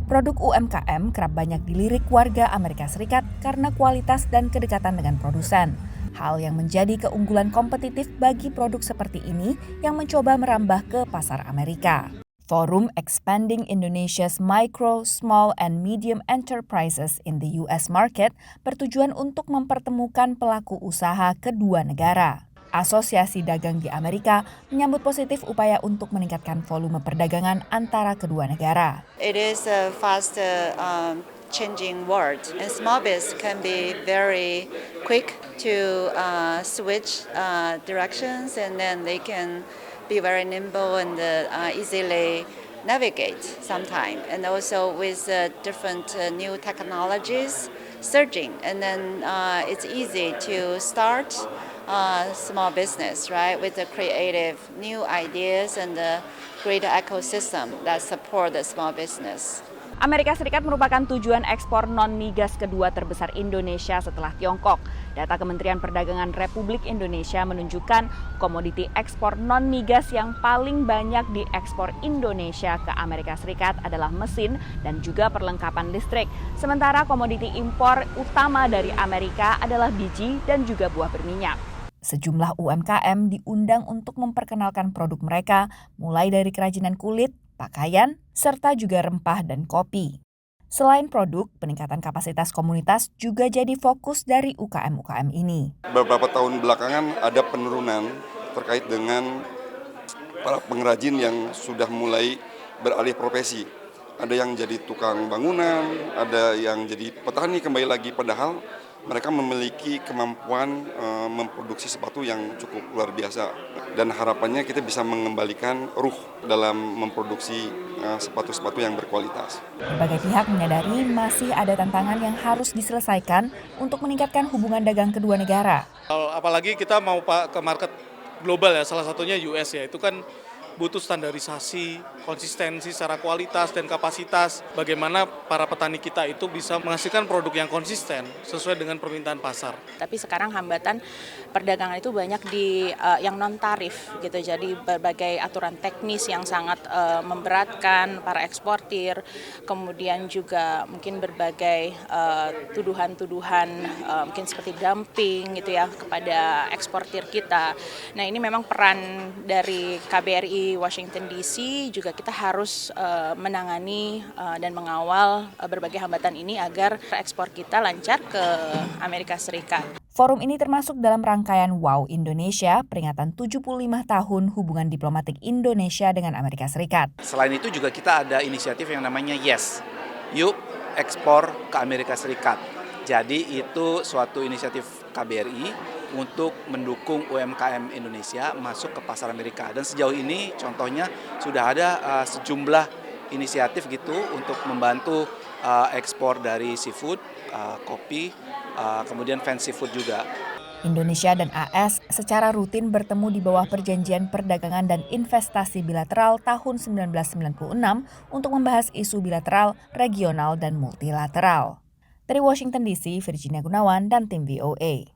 Produk UMKM kerap banyak dilirik warga Amerika Serikat karena kualitas dan kedekatan dengan produsen. Hal yang menjadi keunggulan kompetitif bagi produk seperti ini yang mencoba merambah ke pasar Amerika. Forum Expanding Indonesia's Micro, Small, and Medium Enterprises in the US Market bertujuan untuk mempertemukan pelaku usaha kedua negara. Asosiasi Dagang di Amerika menyambut positif upaya untuk meningkatkan volume perdagangan antara kedua negara. It is a fast changing world, and small business can be very quick to switch directions, and then they can be very nimble and easily navigate sometime. And also with different new technologies surging, and then it's easy to start small business, right, with the creative new ideas and the great ecosystem that support the small business. Amerika Serikat merupakan tujuan ekspor non-migas kedua terbesar Indonesia setelah Tiongkok. Data Kementerian Perdagangan Republik Indonesia menunjukkan komoditi ekspor non-migas yang paling banyak diekspor Indonesia ke Amerika Serikat adalah mesin dan juga perlengkapan listrik. Sementara komoditi impor utama dari Amerika adalah biji dan juga buah berminyak. Sejumlah UMKM diundang untuk memperkenalkan produk mereka, mulai dari kerajinan kulit, pakaian, serta juga rempah dan kopi. Selain produk, peningkatan kapasitas komunitas juga jadi fokus dari UKM-UKM ini. Beberapa tahun belakangan ada penurunan terkait dengan para pengrajin yang sudah mulai beralih profesi. Ada yang jadi tukang bangunan, ada yang jadi petani kembali lagi, padahal mereka memiliki kemampuan memproduksi sepatu yang cukup luar biasa. Dan harapannya kita bisa mengembalikan ruh dalam memproduksi sepatu-sepatu yang berkualitas. Berbagai pihak menyadari masih ada tantangan yang harus diselesaikan untuk meningkatkan hubungan dagang kedua negara. Apalagi kita mau ke market global ya, salah satunya US ya, itu kan butuh standarisasi, konsistensi secara kualitas dan kapasitas. Bagaimana para petani kita itu bisa menghasilkan produk yang konsisten sesuai dengan permintaan pasar. Tapi sekarang hambatan perdagangan itu banyak yang non tarif gitu. Jadi berbagai aturan teknis yang sangat memberatkan para eksportir. Kemudian juga mungkin berbagai tuduhan-tuduhan mungkin seperti dumping gitu ya kepada eksportir kita. Nah, ini memang peran dari KBRI Washington DC juga kita harus menangani dan mengawal berbagai hambatan ini agar ekspor kita lancar ke Amerika Serikat. Forum ini termasuk dalam rangkaian Wow Indonesia, peringatan 75 tahun hubungan diplomatik Indonesia dengan Amerika Serikat. Selain itu juga kita ada inisiatif yang namanya YES, Yuk Ekspor ke Amerika Serikat. Jadi itu suatu inisiatif KBRI untuk mendukung UMKM Indonesia masuk ke pasar Amerika. Dan sejauh ini contohnya sudah ada sejumlah inisiatif gitu untuk membantu ekspor dari seafood, kopi, kemudian fancy food juga. Indonesia dan AS secara rutin bertemu di bawah Perjanjian Perdagangan dan Investasi Bilateral tahun 1996 untuk membahas isu bilateral, regional, dan multilateral. Dari Washington DC, Virginia Gunawan dan tim VOA.